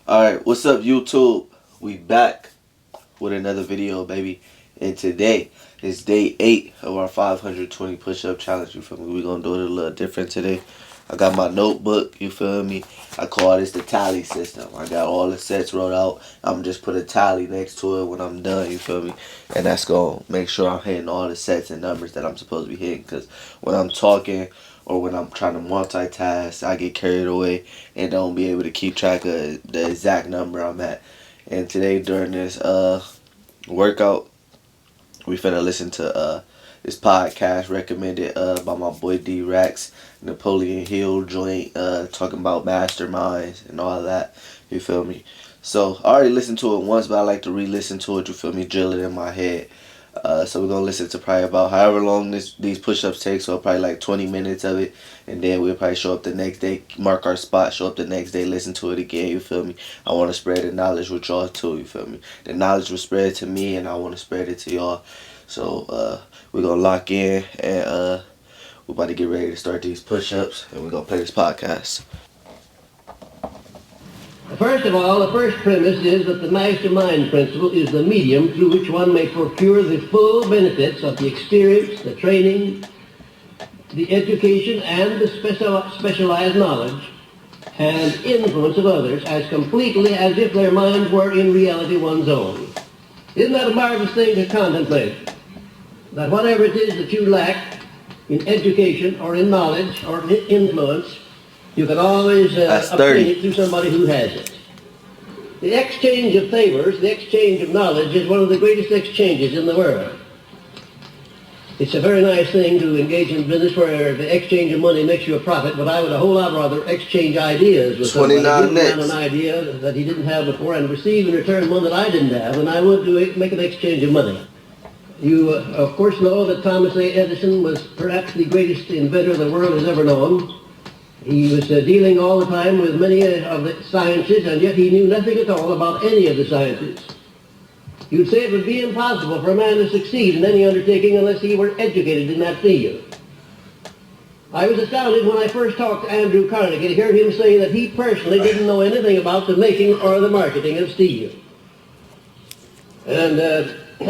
Alright, what's up YouTube? We back with another video, baby. And today is day 8 of our 520 push-up challenge, you feel me? We're gonna do it a little different today. I got my notebook, you feel me? I call this the tally system. I got all the sets wrote out. I'm just put a tally next to it when I'm done, you feel me? And that's gonna make sure I'm hitting all the sets and numbers that I'm supposed to be hitting. Because when I'm talking or when I'm trying to multitask, I get carried away and don't be able to keep track of the exact number I'm at. And today during this workout, we finna listen to this podcast recommended by my boy D Rax, Napoleon Hill joint, talking about masterminds and all that. You feel me? So I already listened to it once, but I like to re-listen to it. You feel me? Drill it in my head. So we're gonna listen to probably about however long these push-ups take. So probably like 20 minutes of it, and then we'll probably show up the next day, mark our spot, show up the next day, listen to it again. You feel me? I want to spread the knowledge with y'all too. You feel me? The knowledge was spread to me, and I want to spread it to y'all. So we're gonna lock in, and we're about to get ready to start these push-ups, and we're gonna play this podcast. First of all, the first premise is that the mastermind principle is the medium through which one may procure the full benefits of the experience, the training, the education, and the specialized knowledge and influence of others as completely as if their minds were in reality one's own. Isn't that a marvelous thing to contemplate? That whatever it is that you lack in education or in knowledge or in influence, you can always obtain it through somebody who has it. The exchange of favors, the exchange of knowledge is one of the greatest exchanges in the world. It's a very nice thing to engage in business where the exchange of money makes you a profit, but I would a whole lot rather exchange ideas with somebody, give man an idea that he didn't have before and receive in return one that I didn't have, and I would do make an exchange of money. You, of course, know that Thomas A. Edison was perhaps the greatest inventor the world has ever known. He was dealing all the time with many of the sciences, and yet he knew nothing at all about any of the sciences. You'd say it would be impossible for a man to succeed in any undertaking unless he were educated in that field. I was astounded when I first talked to Andrew Carnegie to hear him say that he personally didn't know anything about the making or the marketing of steel. And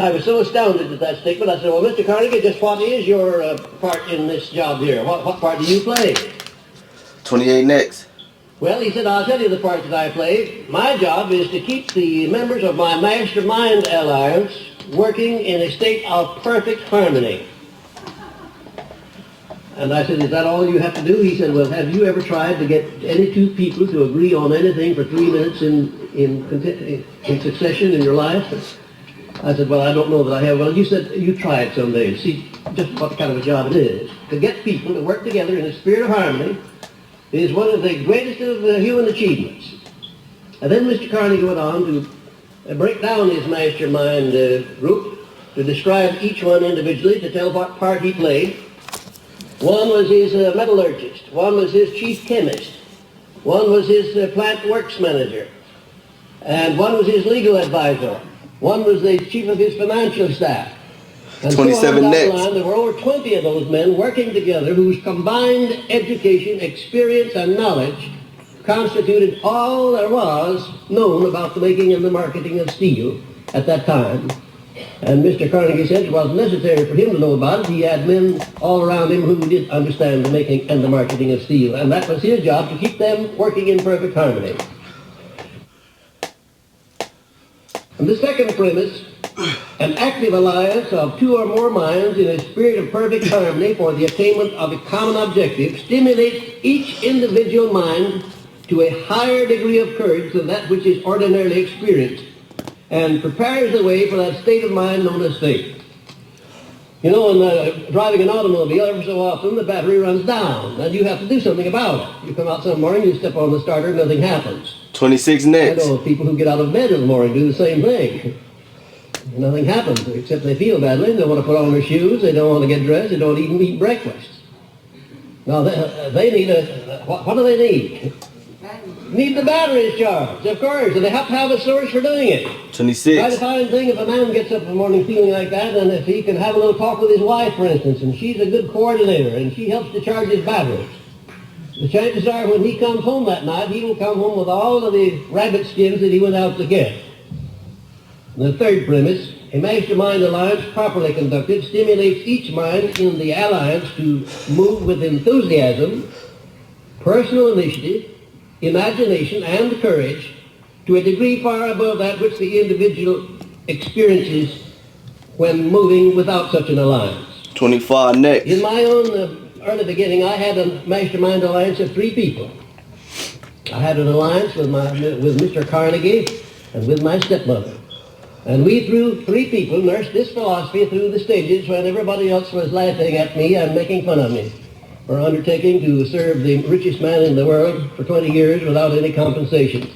I was so astounded at that statement, I said, well, Mr. Carnegie, just what is your part in this job here? What part do you play? 28 next. Well, he said, I'll tell you the part that I play. My job is to keep the members of my Mastermind Alliance working in a state of perfect harmony. And I said, is that all you have to do? He said, well, have you ever tried to get any two people to agree on anything for 3 minutes in succession in your life? I said, well, I don't know that I have. Well, you said you try it someday and see just what kind of a job it is. To get people to work together in a spirit of harmony is one of the greatest of human achievements. And then Mr. Carnegie went on to break down his mastermind group, to describe each one individually, to tell what part he played. One was his metallurgist, one was his chief chemist, one was his plant works manager, and one was his legal advisor, one was the chief of his financial staff. And 27 next. There were over 20 of those men working together whose combined education, experience, and knowledge constituted all there was known about the making and the marketing of steel at that time. And Mr. Carnegie said it wasn't necessary for him to know about it. He had men all around him who did understand the making and the marketing of steel. And that was his job, to keep them working in perfect harmony. And the second premise, an active alliance of two or more minds in a spirit of perfect harmony for the attainment of a common objective stimulates each individual mind to a higher degree of courage than that which is ordinarily experienced, and prepares the way for that state of mind known as faith. You know, in driving an automobile, every so often the battery runs down, and you have to do something about it. You come out some morning, you step on the starter, nothing happens. 26 next. I know people who get out of bed in the morning do the same thing. Nothing happens, except they feel badly. They don't want to put on their shoes. They don't want to get dressed. They don't even eat breakfast. Now, they need what do they need? Need the batteries charged, of course, and they have to have a source for doing it. 26. Try to find a thing if a man gets up in the morning feeling like that, and if he can have a little talk with his wife, for instance, and she's a good coordinator, and she helps to charge his batteries. the chances are when he comes home that night, he will come home with all of the rabbit skins that he went out to get. And the third premise, a mastermind alliance properly conducted stimulates each mind in the alliance to move with enthusiasm, personal initiative, imagination, and courage to a degree far above that which the individual experiences when moving without such an alliance. 25 next. In my own early beginning, I had a mastermind alliance of 3 people. I had an alliance with Mr. Carnegie and with my stepmother. And we, through 3 people, nursed this philosophy through the stages when everybody else was laughing at me and making fun of me for undertaking to serve the richest man in the world for 20 years without any compensation.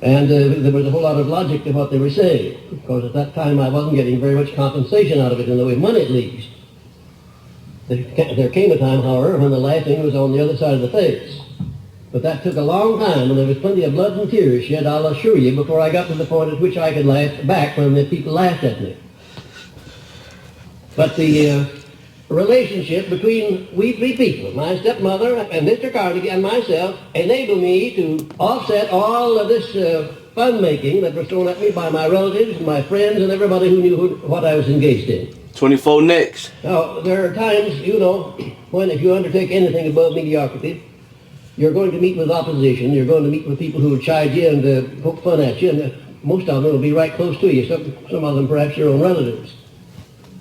And there was a whole lot of logic to what they were saying, because at that time I wasn't getting very much compensation out of it, in the way of money at least. There came a time, however, when the laughing was on the other side of the face. But that took a long time, and there was plenty of blood and tears shed, I'll assure you, before I got to the point at which I could laugh back when the people laughed at me. But the relationship between we 3 people, my stepmother and Mr. Carnegie and myself, enabled me to offset all of this fun-making that was thrown at me by my relatives, my friends, and everybody who knew what I was engaged in. 24 next. Now, there are times, you know, when if you undertake anything above mediocrity, you're going to meet with opposition, you're going to meet with people who will chide you and poke fun at you, and most of them will be right close to you, some of them perhaps your own relatives.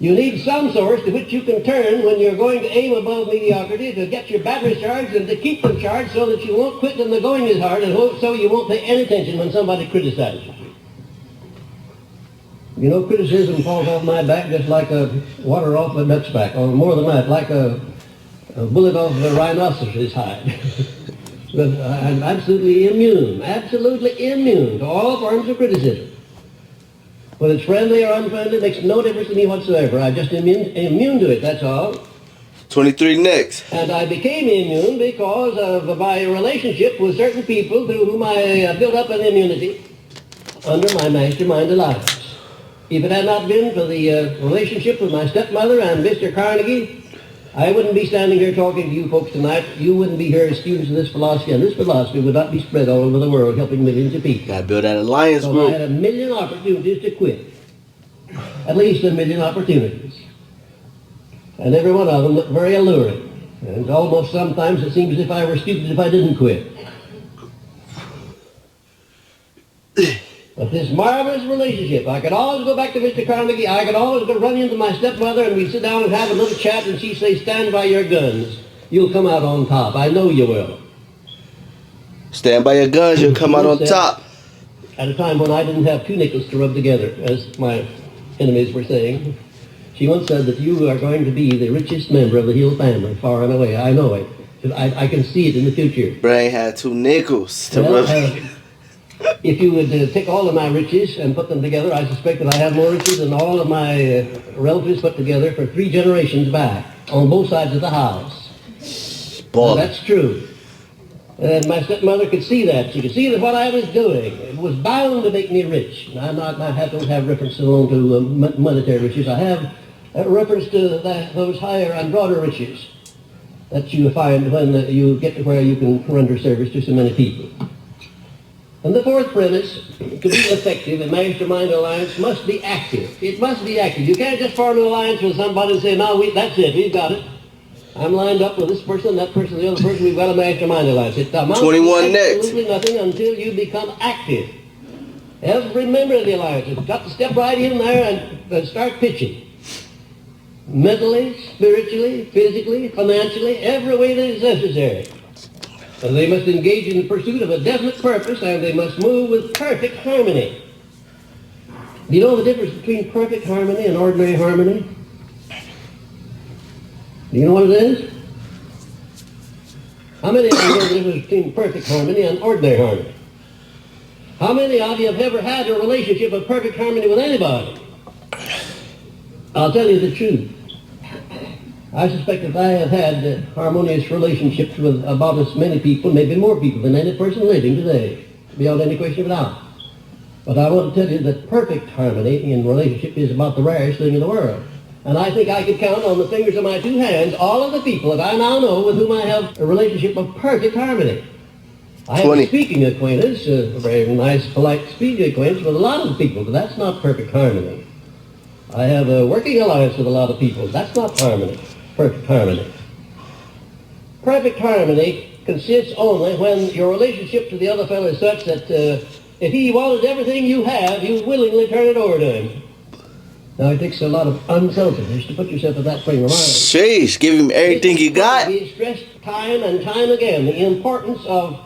You need some source to which you can turn when you're going to aim above mediocrity to get your batteries charged and to keep them charged so that you won't quit when the going is hard, and so you won't pay any attention when somebody criticizes you. You know, criticism falls off my back just like water off a duck's back, or more than that, like a bullet off a rhinoceros's hide. But I'm absolutely immune to all forms of criticism. Whether it's friendly or unfriendly, it makes no difference to me whatsoever. I'm just immune to it, that's all. 23 next. And I became immune because of my relationship with certain people through whom I built up an immunity under my mastermind alliance. If it had not been for the relationship with my stepmother and Mr. Carnegie, I wouldn't be standing here talking to you folks tonight. You wouldn't be here as students of this philosophy, and this philosophy would not be spread all over the world, helping millions of people. Gotta build that alliance So group. I had a million opportunities to quit. At least a million opportunities. And every one of them looked very alluring. And almost sometimes it seems as if I were stupid if I didn't quit. But this marvelous relationship, I could always go back to Mr. Carnegie, I could always go run into my stepmother, and we'd sit down and have a little chat, and she'd say, stand by your guns. You'll come out on top. I know you will. Stand by your guns, you'll come out on top. At a time when I didn't have 2 nickels to rub together, as my enemies were saying, she once said that you are going to be the richest member of the Hill family, far and away. I know it. I can see it in the future. Brain had 2 nickels to Well, rub. if you would take all of my riches and put them together, I suspect that I have more riches than all of my relatives put together for 3 generations back, on both sides of the house. Ball. That's true. And my stepmother could see that. She could see that what I was doing was bound to make me rich. I don't have reference alone to monetary riches. I have reference to those higher and broader riches that you find when you get to where you can render service to so many people. And the 4th premise, to be effective, a mastermind alliance must be active. It must be active. You can't just form an alliance with somebody and say, no, that's it, we've got it. I'm lined up with this person, that person, the other person, we've got a mastermind alliance. It amounts 21 to next. absolutely nothing until you become active. Every member of the alliance has got to step right in there and start pitching. Mentally, spiritually, physically, financially, every way that is necessary. And they must engage in the pursuit of a definite purpose, and they must move with perfect harmony. Do you know the difference between perfect harmony and ordinary harmony? Do you know what it is? How many of you know the difference between perfect harmony and ordinary harmony? How many of you have ever had a relationship of perfect harmony with anybody? I'll tell you the truth. I suspect that I have had harmonious relationships with about as many people, maybe more people than any person living today, beyond any question of doubt. But I want to tell you that perfect harmony in relationship is about the rarest thing in the world. And I think I could count on the fingers of my two hands all of the people that I now know with whom I have a relationship of perfect harmony. I have a speaking acquaintance, a very nice, polite speaking acquaintance with a lot of people, but that's not perfect harmony. I have a working alliance with a lot of people. That's not harmony, perfect harmony. Perfect harmony consists only when your relationship to the other fellow is such that if he wanted everything you have, you willingly turn it over to him. Now, it takes a lot of unselfishness to put yourself in that frame of mind. Sheesh, give him everything you got. He stressed time and time again the importance of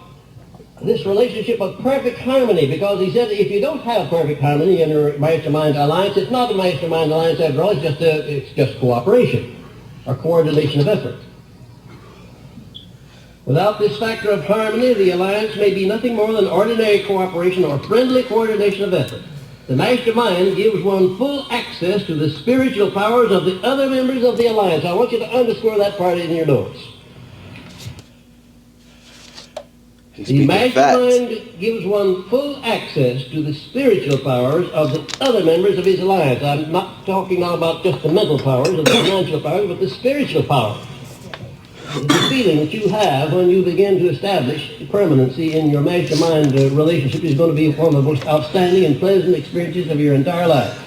this relationship of perfect harmony, because he said that if you don't have perfect harmony in your mastermind alliance, it's not a mastermind alliance after all, it's just cooperation or coordination of effort. Without this factor of harmony, the alliance may be nothing more than ordinary cooperation or friendly coordination of effort. The mastermind gives one full access to the spiritual powers of the other members of the alliance. I want you to underscore that part in your notes. The mastermind gives one full access to the spiritual powers of the other members of his alliance. I'm not talking now about just the mental powers or the financial powers, but the spiritual powers. The feeling that you have when you begin to establish permanency in your mastermind relationship is going to be one of the most outstanding and pleasant experiences of your entire life.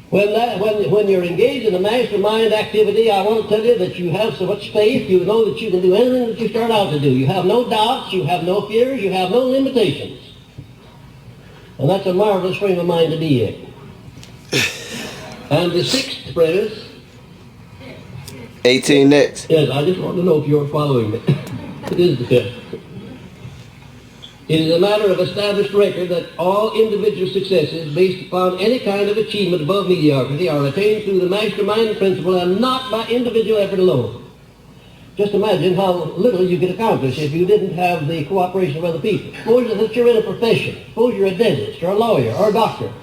When you're engaged in a mastermind activity, I want to tell you that you have so much faith, you know that you can do anything that you start out to do. You have no doubts, you have no fears, you have no limitations. And that's a marvelous frame of mind to be in. And the sixth premise. 18 next. Yes, I just want to know if you're following me. It is the fifth. It is a matter of established record that all individual successes based upon any kind of achievement above mediocrity are attained through the mastermind principle and not by individual effort alone. Just imagine how little you could accomplish if you didn't have the cooperation of other people. Suppose that you're in a profession. Suppose you're a dentist or a lawyer or a doctor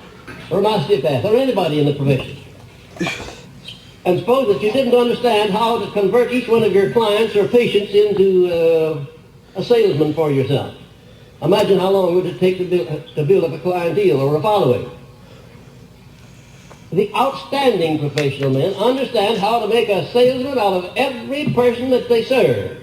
or an osteopath or anybody in the profession. And suppose that you didn't understand how to convert each one of your clients or patients into a salesman for yourself. Imagine how long would it take to build up a clientele or a following. The outstanding professional men understand how to make a salesman out of every person that they serve.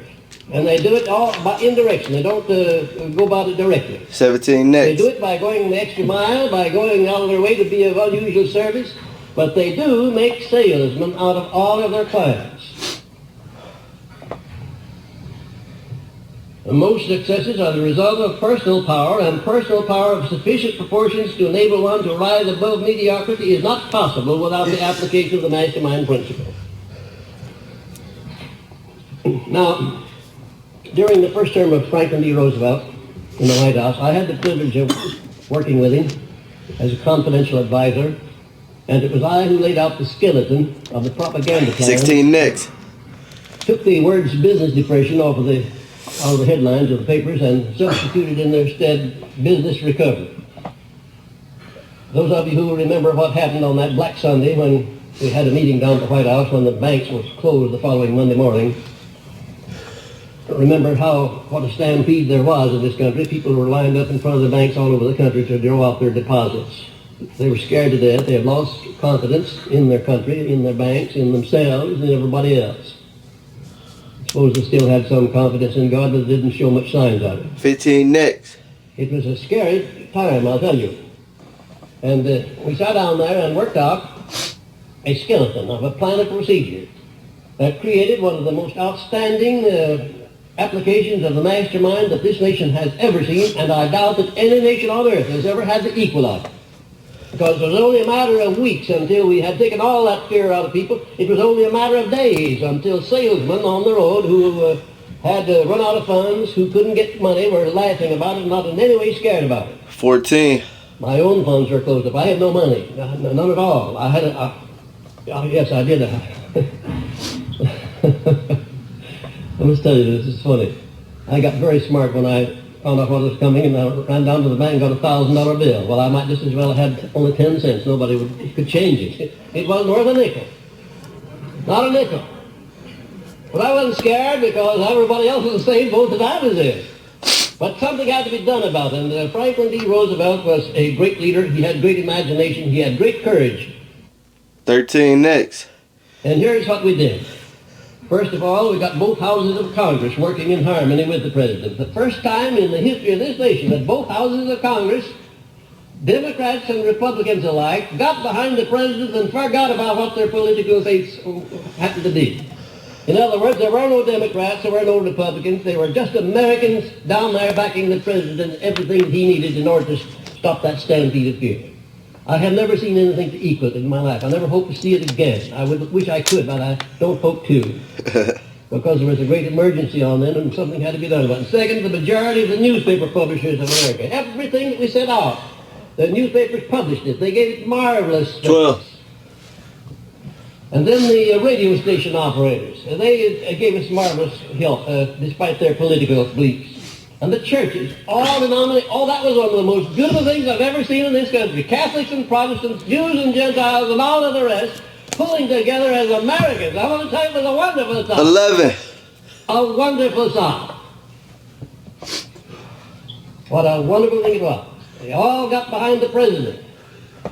And they do it all by indirection. They don't go about it directly. 17 next. They do it by going the extra mile, by going out of their way to be of unusual service. But they do make salesmen out of all of their clients. And most successes are the result of personal power, and personal power of sufficient proportions to enable one to rise above mediocrity is not possible without the application of the mastermind principle. Now, during the first term of Franklin D. Roosevelt in the White House, I had the privilege of working with him as a confidential advisor. And it was I who laid out the skeleton of the propaganda plan. 16 next. Took the words business depression off of the headlines of the papers and substituted in their stead business recovery. Those of you who remember what happened on that Black Sunday when we had a meeting down at the White House when the banks were closed the following Monday morning, remember what a stampede there was in this country. People were lined up in front of the banks all over the country to draw out their deposits. They were scared to death. They had lost confidence in their country, in their banks, in themselves, and everybody else. I suppose they still had some confidence in God, but didn't show much signs of it. 15 next. It was a scary time, I'll tell you. And we sat down there and worked out a skeleton of a plan of procedure that created one of the most outstanding applications of the mastermind that this nation has ever seen, and I doubt that any nation on earth has ever had the equal of it. Because it was only a matter of weeks until we had taken all that fear out of people. It was only a matter of days until salesmen on the road who had run out of funds, who couldn't get money, were laughing about it, not in any way scared about it. 14. My own funds were closed up. I had no money, none at all. I had yes, I did. I must tell you, this is funny. I got very smart when I found out what was coming, and I ran down to the bank and got a $1,000 bill. Well, I might just as well have had only 10 cents. Nobody could change it. It wasn't worth a nickel. Not a nickel. But I wasn't scared because everybody else was in the same boat that I was in. But something had to be done about it. And Franklin D. Roosevelt was a great leader. He had great imagination. He had great courage. 13 next. And here's what we did. First of all, we got both houses of Congress working in harmony with the president. The first time in the history of this nation that both houses of Congress, Democrats and Republicans alike, got behind the president and forgot about what their political fates happened to be. In other words, there were no Democrats, there were no Republicans, they were just Americans down there backing the president and everything that he needed in order to stop that stampede of fear. I have never seen anything to equal it in my life. I never hope to see it again. I would wish I could, but I don't hope to. Because there was a great emergency on then and something had to be done about it. Second, the majority of the newspaper publishers of America, everything that we sent out, the newspapers published it. They gave it marvelous 12. And then the radio station operators, they gave us marvelous help despite their political beliefs. And the churches, all denominations, that was one of the most beautiful things I've ever seen in this country. Catholics and Protestants, Jews and Gentiles, and all of the rest, pulling together as Americans. I want to tell you, it was a wonderful song. 11. A wonderful song. What a wonderful thing it was. They all got behind the president.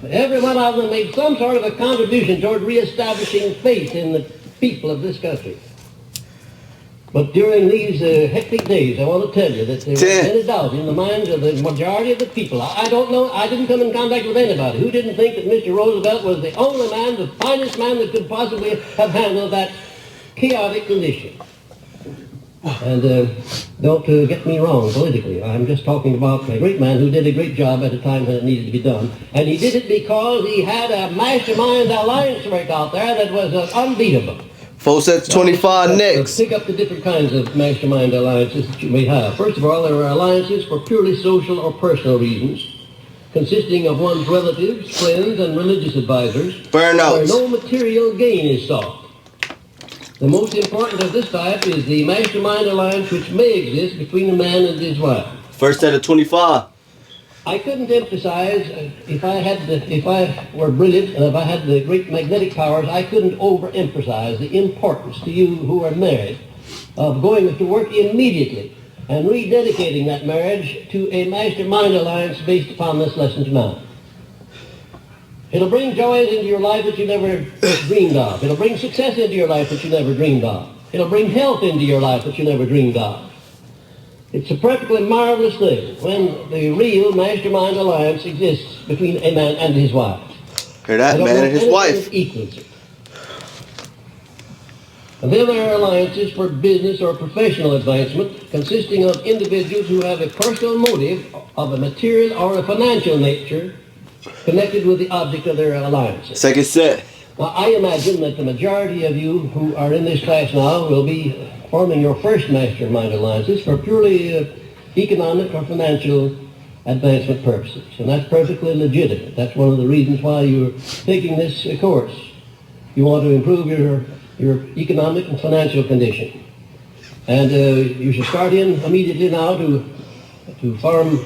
Every one of them made some sort of a contribution toward reestablishing faith in the people of this country. But during these hectic days, I want to tell you that there was any doubt in the minds of the majority of the people. I don't know, I didn't come in contact with anybody who didn't think that Mr. Roosevelt was the only man, the finest man that could possibly have handled that chaotic condition. And don't get me wrong politically. I'm just talking about a great man who did a great job at a time when it needed to be done. And he did it because he had a mastermind alliance work out there that was unbeatable. 4 sets 25 next. Pick up the different kinds of mastermind alliances that you may have. First of all, there are alliances for purely social or personal reasons, consisting of one's relatives, friends, and religious advisors, Burnouts. where no material gain is sought. The most important of this type is the mastermind alliance which may exist between a man and his wife. First set of 25. I couldn't emphasize, if I were brilliant and if I had the great magnetic powers, I couldn't overemphasize the importance to you who are married of going to work immediately and rededicating that marriage to a mastermind alliance based upon this lesson tonight. It'll bring joys into your life that you never dreamed of. It'll bring success into your life that you never dreamed of. It'll bring health into your life that you never dreamed of. It's a perfectly marvelous thing when the real mastermind alliance exists between a man and his wife. Hear that, man and his wife. Equals it. And then there are alliances for business or professional advancement consisting of individuals who have a personal motive of a material or a financial nature connected with the object of their alliances. Second set. Now, I imagine that the majority of you who are in this class now will be forming your first mastermind alliances for purely economic or financial advancement purposes. And that's perfectly legitimate. That's one of the reasons why you're taking this course. You want to improve your economic and financial condition. And you should start in immediately now to form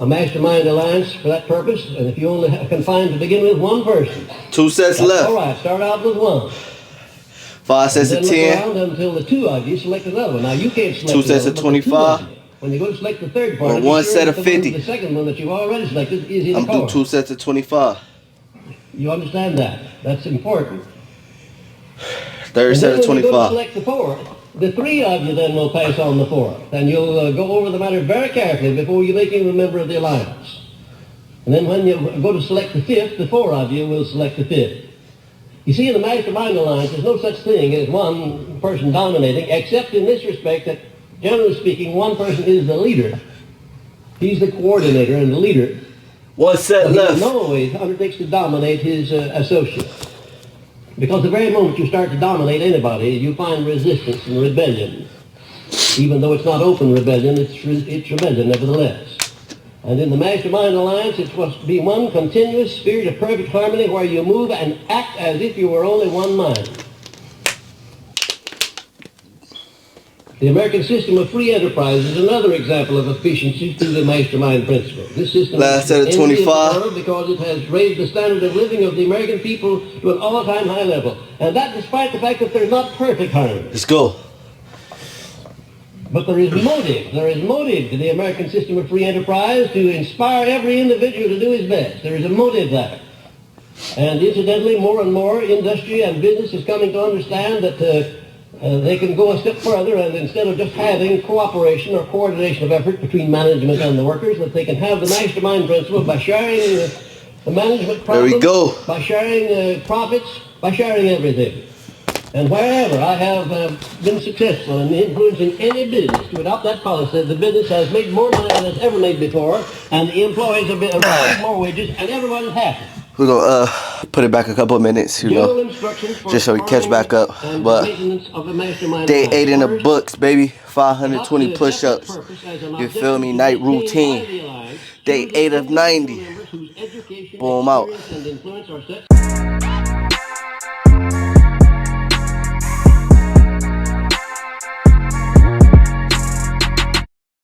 a mastermind alliance for that purpose, and if you only can find to begin with one person. 2 sets that's left. all right, start out with one. 5 sets of 10. Look around until the two of you select another one. Now you can't select 2 sets of 25. When you go to select the third part, or 1 set of 50. The second one that you've already selected is in I'm the doing car. 2 sets of 25. You understand that? That's important. Third set of when you go to 25. select the fourth, the three of you then will pass on the fourth, and you'll go over the matter very carefully before you make him a member of the alliance. And then when you go to select the fifth, the four of you will select the fifth. You see, in the mastermind alliance, there's no such thing as one person dominating, except in this respect that, generally speaking, one person is the leader. He's the coordinator and the leader. 1 set left. He always undertakes to dominate his associates. Because the very moment you start to dominate anybody, you find resistance and rebellion. Even though it's not open rebellion, it's rebellion nevertheless. And in the mastermind alliance, it must be one continuous spirit of perfect harmony where you move and act as if you were only one mind. The American system of free enterprise is another example of efficiency through the mastermind principle. This system Last set of is 25. because it has raised the standard of living of the American people to an all-time high level. And that despite the fact that there's not perfect harmony. Let's go. But there is motive. There is motive to the American system of free enterprise to inspire every individual to do his best. There is a motive there. And incidentally, more and more industry and business is coming to understand that they can go a step further, and instead of just having cooperation or coordination of effort between management and the workers, that they can have the mastermind principle by sharing the management problems, there we go. by sharing profits, by sharing everything. And wherever I have been successful in influencing any business to adopt that policy, the business has made more money than it's ever made before, and the employees have made more wages, and everyone is happy. We're gonna put it back a couple of minutes, you know, just so we catch back up. But day 8 in the books, baby. 520 push-ups. You feel me? Night routine. Day 8 of 90. Boom out.